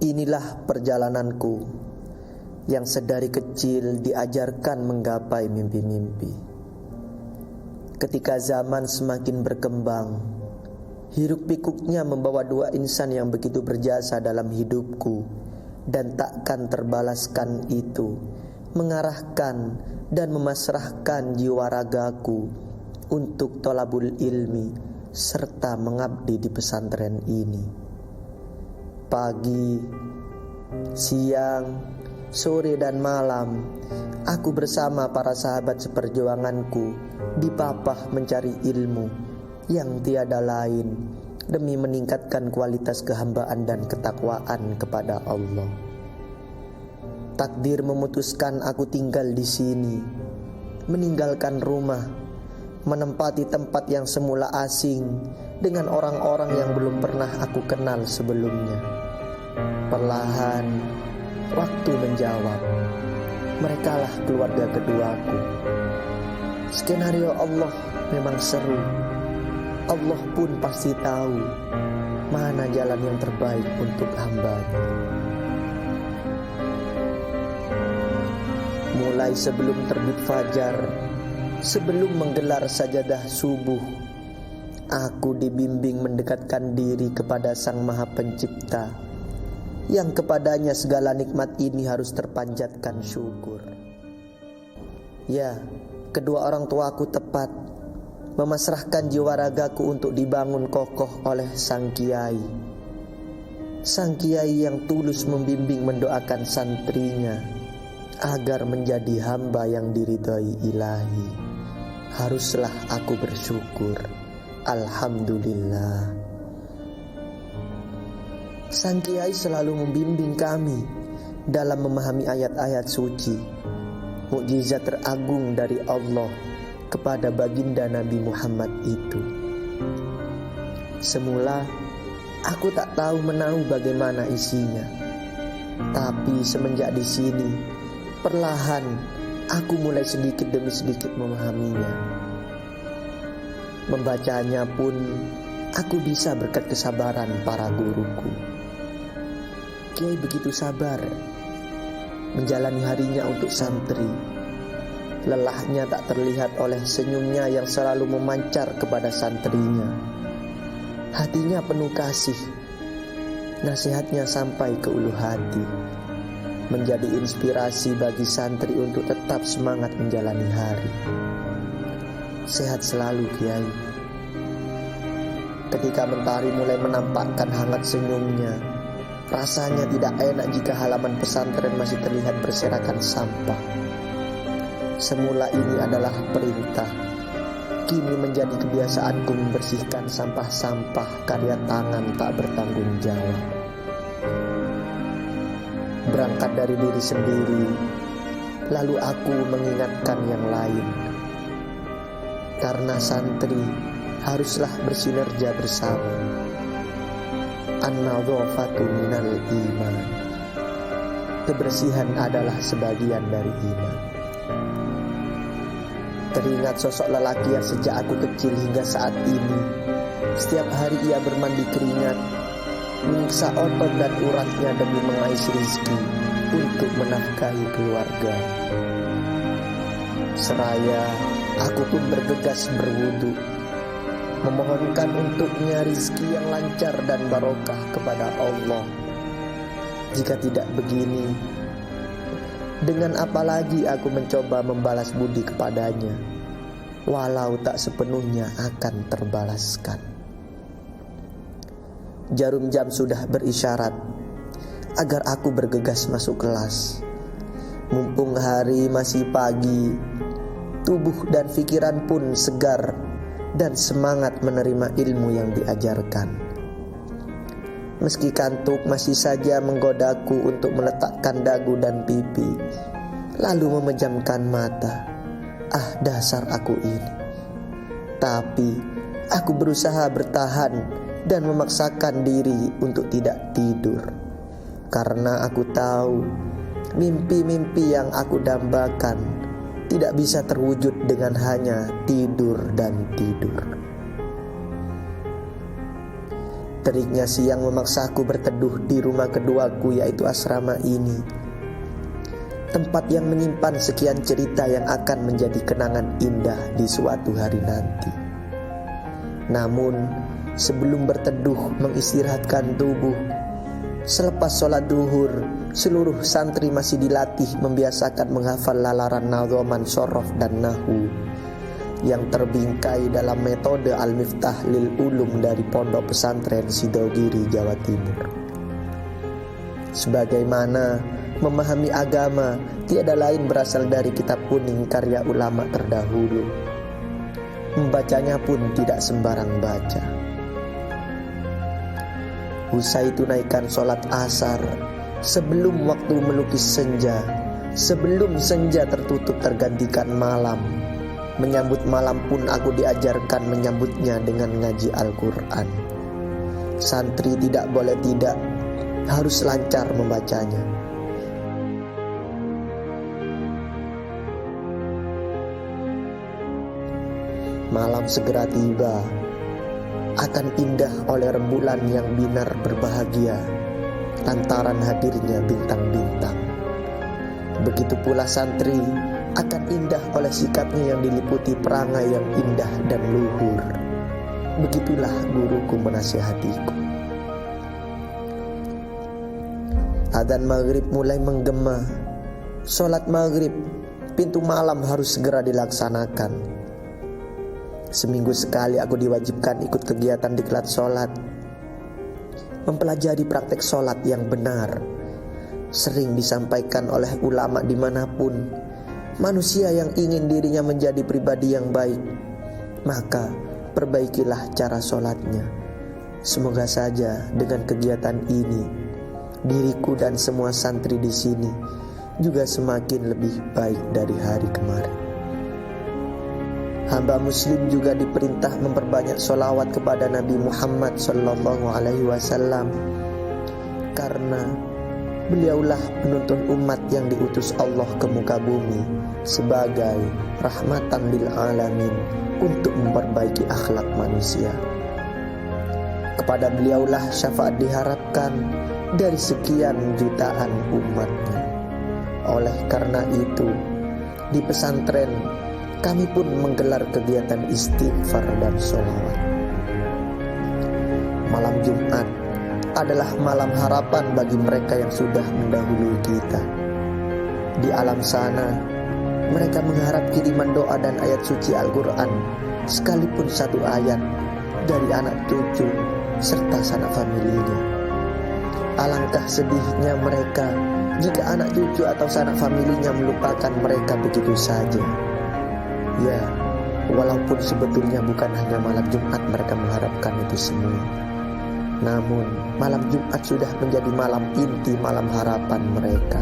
Inilah perjalananku yang sedari kecil diajarkan menggapai mimpi-mimpi. Ketika zaman semakin berkembang, hiruk pikuknya membawa dua insan yang begitu berjasa dalam hidupku dan takkan terbalaskan itu, mengarahkan dan memasrahkan jiwa ragaku untuk thalabul ilmi serta mengabdi di pesantren ini. Pagi, siang, sore dan malam, aku bersama para sahabat seperjuanganku dipapah mencari ilmu yang tiada lain demi meningkatkan kualitas kehambaan dan ketakwaan kepada Allah. Takdir memutuskan aku tinggal di sini, meninggalkan rumah, menempati tempat yang semula asing dengan orang-orang yang belum pernah aku kenal sebelumnya. Perlahan, waktu menjawab, merekalah keluarga keduaku. Skenario Allah memang seru. Allah pun pasti tahu mana jalan yang terbaik untuk hamba-Nya. Mulai sebelum terbit fajar, sebelum menggelar sajadah subuh, aku dibimbing mendekatkan diri kepada Sang Maha Pencipta, yang kepadanya segala nikmat ini harus terpanjatkan syukur. Ya, kedua orang tuaku tepat memasrahkan jiwa ragaku untuk dibangun kokoh oleh Sang Kiai. Sang Kiai yang tulus membimbing mendoakan santrinya agar menjadi hamba yang diridhai Ilahi. Haruslah aku bersyukur. Alhamdulillah. Sang Kiai selalu membimbing kami dalam memahami ayat-ayat suci, mukjizat teragung dari Allah kepada baginda Nabi Muhammad itu. Semula aku tak tahu menahu bagaimana isinya, tapi semenjak di sini, perlahan aku mulai sedikit demi sedikit memahaminya. Membacanya pun aku bisa berkat kesabaran para guruku. Kiai begitu sabar menjalani harinya untuk santri. Lelahnya tak terlihat oleh senyumnya yang selalu memancar kepada santrinya. Hatinya penuh kasih. Nasihatnya sampai ke ulu hati, menjadi inspirasi bagi santri untuk tetap semangat menjalani hari. Sehat selalu Kiai. Ketika mentari mulai menampakkan hangat senyumnya, rasanya tidak enak jika halaman pesantren masih terlihat berserakan sampah. Semula ini adalah perintah, kini menjadi kebiasaanku membersihkan sampah-sampah karya tangan tak bertanggung jawab. Berangkat dari diri sendiri, lalu aku mengingatkan yang lain. Karena santri haruslah bersinerja bersama. An-nadhafatu minal iman. Kebersihan adalah sebagian dari iman. Teringat sosok lelaki yang sejak aku kecil hingga saat ini, setiap hari ia bermandi keringat, menyiksa otot dan uratnya demi mengais rezeki untuk menafkahi keluarga. Seraya aku pun bergegas berwudu, memohonkan untuknya rizki yang lancar dan barokah kepada Allah. Jika tidak begini, dengan apa lagi aku mencoba membalas budi kepadanya, walau tak sepenuhnya akan terbalaskan. Jarum jam sudah berisyarat agar aku bergegas masuk kelas. Mumpung hari masih pagi, tubuh dan pikiran pun segar dan semangat menerima ilmu yang diajarkan. Meski kantuk masih saja menggodaku untuk meletakkan dagu dan pipi, lalu memejamkan mata. Ah, dasar aku ini. Tapi aku berusaha bertahan dan memaksakan diri untuk tidak tidur, karena aku tahu mimpi-mimpi yang aku dambakan tidak bisa terwujud dengan hanya tidur dan tidur. Teriknya siang memaksaku berteduh di rumah keduaku, yaitu asrama ini, tempat yang menyimpan sekian cerita yang akan menjadi kenangan indah di suatu hari nanti. Namun sebelum berteduh mengistirahatkan tubuh, selepas sholat duhur, seluruh santri masih dilatih membiasakan menghafal lalaran nadhaman, shorof, dan nahu yang terbingkai dalam metode Al-Miftah lil Ulum dari Pondok Pesantren Sidogiri, Jawa Timur. Sebagaimana memahami agama tiada lain berasal dari kitab kuning karya ulama terdahulu, membacanya pun tidak sembarang baca. Usai tunaikan sholat asar, sebelum waktu melukis senja, sebelum senja tertutup tergantikan malam, menyambut malam pun aku diajarkan menyambutnya dengan ngaji Al-Quran. Santri tidak boleh tidak, harus lancar membacanya. Malam segera tiba, akan indah oleh rembulan yang binar berbahagia lantaran hadirnya bintang-bintang. Begitu pula santri akan indah oleh sikapnya yang diliputi perangai yang indah dan luhur. Begitulah guruku menasihatiku. Adzan maghrib mulai menggema. Sholat maghrib, pintu malam harus segera dilaksanakan. Seminggu sekali aku diwajibkan ikut kegiatan diklat sholat, mempelajari praktek sholat yang benar. Sering disampaikan oleh ulama dimanapun, manusia yang ingin dirinya menjadi pribadi yang baik, maka perbaikilah cara sholatnya. Semoga saja dengan kegiatan ini, diriku dan semua santri di sini juga semakin lebih baik dari hari kemarin. Hamba muslim juga diperintah memperbanyak sholawat kepada Nabi Muhammad SAW, karena beliaulah penuntun umat yang diutus Allah ke muka bumi sebagai rahmatan lil alamin untuk memperbaiki akhlak manusia. Kepada beliaulah syafaat diharapkan dari sekian jutaan umatnya. Oleh karena itu, di pesantren kami pun menggelar kegiatan istighfar dan sholawat. Malam Jumat adalah malam harapan bagi mereka yang sudah mendahului kita. Di alam sana, mereka mengharap kiriman doa dan ayat suci Al-Quran, sekalipun satu ayat, dari anak cucu serta sanak familinya. Alangkah sedihnya mereka jika anak cucu atau sanak familinya melupakan mereka begitu saja. Ya, walaupun sebetulnya bukan hanya malam Jumat mereka mengharapkan itu semua, namun malam Jumat sudah menjadi malam inti, malam harapan mereka.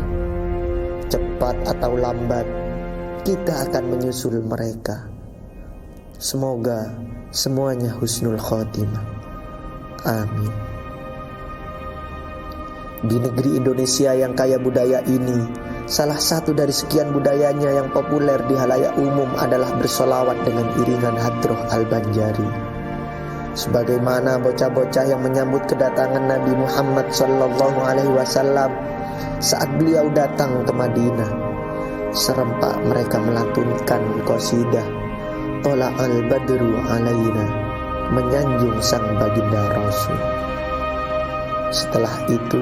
Cepat atau lambat, kita akan menyusul mereka. Semoga semuanya husnul khotimah. Amin. Di negeri Indonesia yang kaya budaya ini, salah satu dari sekian budayanya yang populer di halayak umum adalah bersolawat dengan iringan hadroh al-banjari. Sebagaimana bocah-bocah yang menyambut kedatangan Nabi Muhammad SAW saat beliau datang ke Madinah, serempak mereka melantunkan qasidah Tola al-badru alaina, menyanjung sang baginda Rasul. Setelah itu,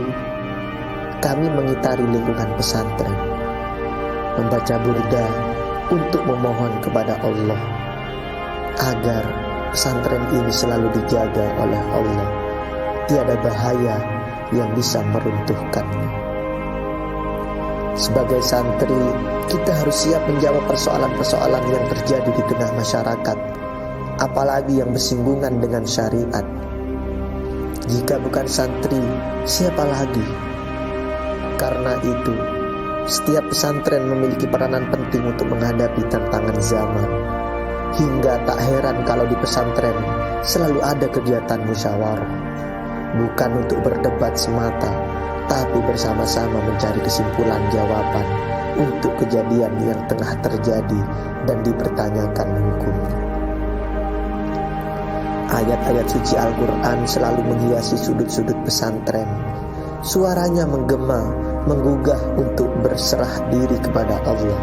kami mengitari lingkungan pesantren, membaca burda untuk memohon kepada Allah agar pesantren ini selalu dijaga oleh Allah. Tiada bahaya yang bisa meruntuhkannya. Sebagai santri, kita harus siap menjawab persoalan-persoalan yang terjadi di tengah masyarakat, apalagi yang bersinggungan dengan syariat. Jika bukan santri, siapa lagi? Karena itu, setiap pesantren memiliki peranan penting untuk menghadapi tantangan zaman. Hingga tak heran kalau di pesantren selalu ada kegiatan musyawarah, bukan untuk berdebat semata, tapi bersama-sama mencari kesimpulan jawaban untuk kejadian yang tengah terjadi dan dipertanyakan hukumnya. Ayat-ayat suci Al-Quran selalu menghiasi sudut-sudut pesantren. Suaranya menggema, menggugah untuk berserah diri kepada Allah.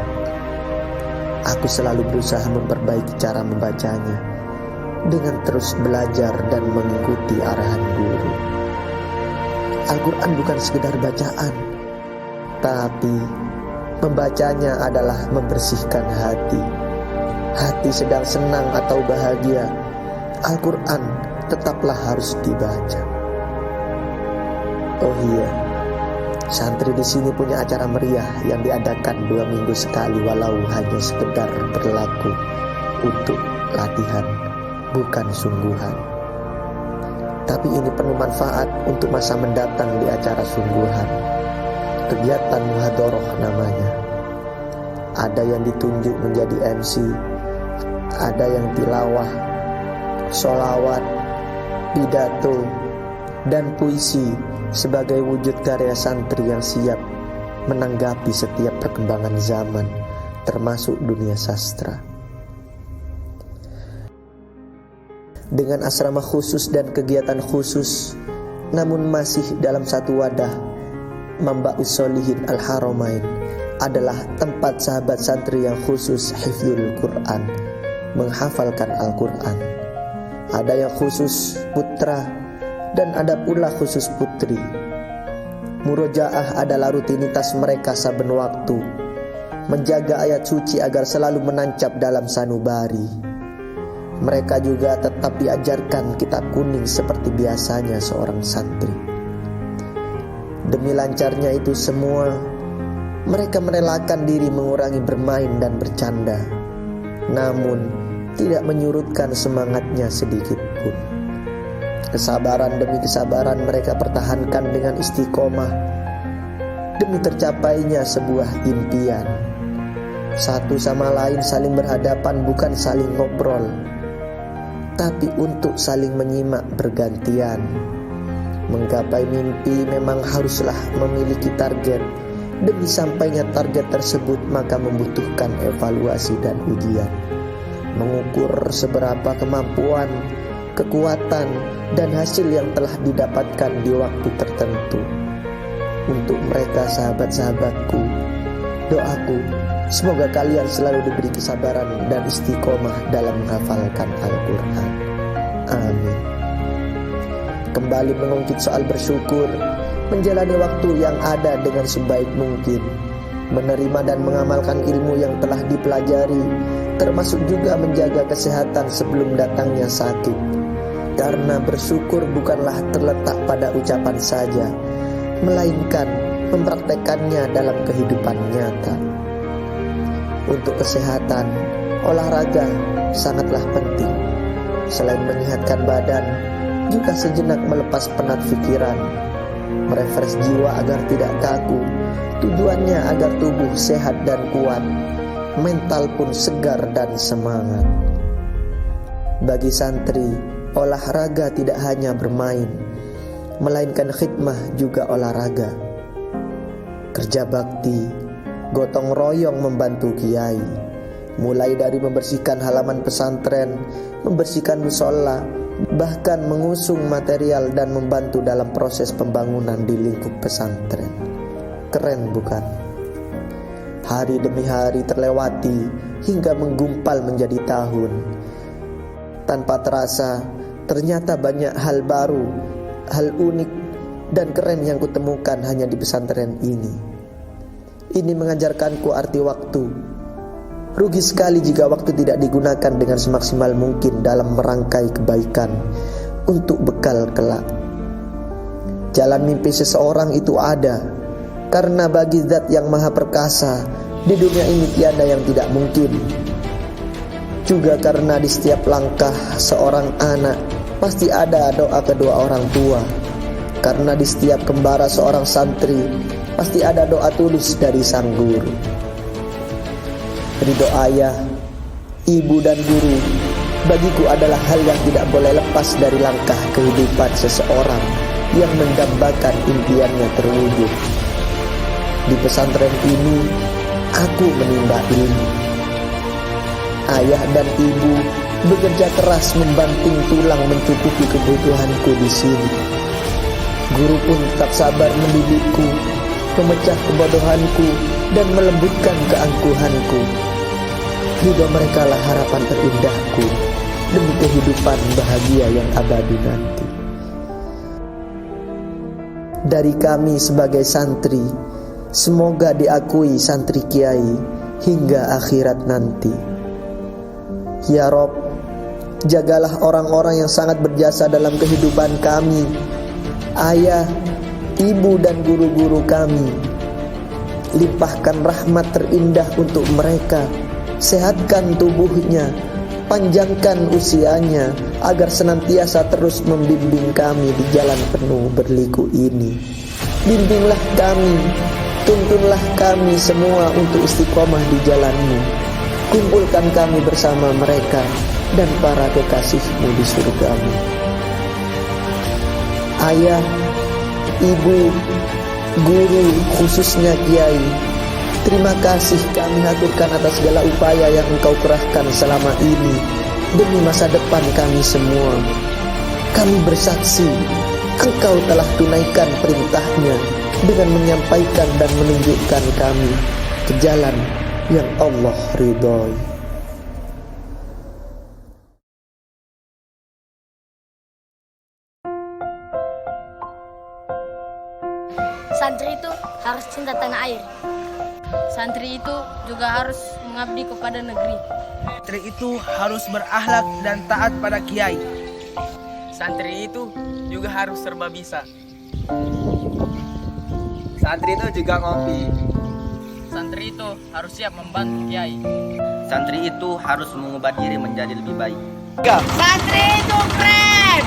Aku selalu berusaha memperbaiki cara membacanya dengan terus belajar dan mengikuti arahan guru. Al-Quran bukan sekedar bacaan, tapi membacanya adalah membersihkan hati. Hati sedang senang atau bahagia, Al-Quran tetaplah harus dibaca. Oh iya, santri di sini punya acara meriah yang diadakan 2 minggu sekali, walau hanya sekedar berlaku untuk latihan, bukan sungguhan. Tapi ini penuh manfaat untuk masa mendatang di acara sungguhan. Kegiatan muhadharah namanya. Ada yang ditunjuk menjadi MC, ada yang tilawah, sholawat, pidato, dan puisi sebagai wujud karya santri yang siap menanggapi setiap perkembangan zaman, termasuk dunia sastra. Dengan asrama khusus dan kegiatan khusus, namun masih dalam satu wadah, Mambaus Sholihin Al-Haramain adalah tempat sahabat santri yang khusus hifdzul Quran, menghafalkan Al-Quran. Ada yang khusus putra dan ada pula khusus putri. Murojaah adalah rutinitas mereka saben waktu, menjaga ayat suci agar selalu menancap dalam sanubari. Mereka juga tetap diajarkan kitab kuning seperti biasanya seorang santri. Demi lancarnya itu semua, mereka merelakan diri mengurangi bermain dan bercanda, namun tidak menyurutkan semangatnya sedikit pun. Kesabaran demi kesabaran mereka pertahankan dengan istiqomah demi tercapainya sebuah impian. Satu sama lain saling berhadapan, bukan saling ngobrol, tapi untuk saling menyimak bergantian. Menggapai mimpi memang haruslah memiliki target. Demi sampainya target tersebut maka membutuhkan evaluasi dan ujian. Mengukur seberapa kemampuan, kekuatan, dan hasil yang telah didapatkan di waktu tertentu. Untuk mereka sahabat-sahabatku, doaku semoga kalian selalu diberi kesabaran dan istiqomah dalam menghafalkan Al-Quran. Amin. Kembali mengungkit soal bersyukur, menjalani waktu yang ada dengan sebaik mungkin, menerima dan mengamalkan ilmu yang telah dipelajari, termasuk juga menjaga kesehatan sebelum datangnya sakit. Karena bersyukur bukanlah terletak pada ucapan saja, melainkan mempraktekannya dalam kehidupan nyata. Untuk kesehatan, olahraga sangatlah penting. Selain menyehatkan badan, juga sejenak melepas penat pikiran, merefresh jiwa agar tidak kaku. Tujuannya agar tubuh sehat dan kuat, mental pun segar dan semangat. Bagi santri, olahraga tidak hanya bermain, melainkan khidmah juga olahraga. Kerja bakti, gotong royong membantu kiai, mulai dari membersihkan halaman pesantren, membersihkan musola, bahkan mengusung material dan membantu dalam proses pembangunan di lingkup pesantren. Keren bukan? Hari demi hari terlewati hingga menggumpal menjadi tahun. Tanpa terasa, ternyata banyak hal baru, hal unik dan keren yang kutemukan hanya di pesantren ini. Ini mengajarkanku arti waktu. Rugi sekali jika waktu tidak digunakan dengan semaksimal mungkin dalam merangkai kebaikan untuk bekal kelak. Jalan mimpi seseorang itu ada, karena bagi Zat yang Maha Perkasa, di dunia ini tiada yang tidak mungkin. Juga karena di setiap langkah seorang anak pasti ada doa kedua orang tua. Karena di setiap kembara seorang santri pasti ada doa tulus dari sang guru. Ridho ayah, ibu dan guru bagiku adalah hal yang tidak boleh lepas dari langkah kehidupan seseorang yang mendambakan impiannya terwujud. Di pesantren ini aku menimba ilmu. Ayah dan ibu bekerja keras membanting tulang mencukupi kebutuhanku di sini. Guru pun tetap sabar mendidikku, memecah kebodohanku dan melembutkan keangkuhanku. Ridho mereka lah harapan terindahku demi kehidupan bahagia yang abadi nanti. Dari kami sebagai santri, semoga diakui santri kiai hingga akhirat nanti. Ya Rob, jagalah orang-orang yang sangat berjasa dalam kehidupan kami, ayah, ibu dan guru-guru kami. Limpahkan rahmat terindah untuk mereka, sehatkan tubuhnya, panjangkan usianya, agar senantiasa terus membimbing kami di jalan penuh berliku ini. Bimbinglah kami, tuntunlah kami semua untuk istiqomah di jalan-Mu. Kumpulkan kami bersama mereka dan para kekasih-Mu di surga-Mu. Ayah, ibu, guru, khususnya kiai, terima kasih kami haturkan atas segala upaya yang Engkau kerahkan selama ini demi masa depan kami semua. Kami bersaksi, Engkau telah tunaikan perintah-Nya dengan menyampaikan dan menunjukkan kami ke jalan yang Allah ridhoi. Santri itu harus cinta tanah air. Santri itu juga harus mengabdi kepada negeri. Santri itu harus berakhlak dan taat pada kiai. Santri itu juga harus serba bisa. Santri itu juga ngopi. Santri itu harus siap membantu kiai. Santri itu harus mengubah diri menjadi lebih baik. Santri itu keren.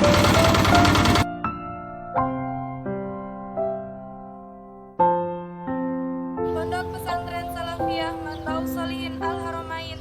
Pondok Pesantren Salafiyah Manbau Solihin Al Haramain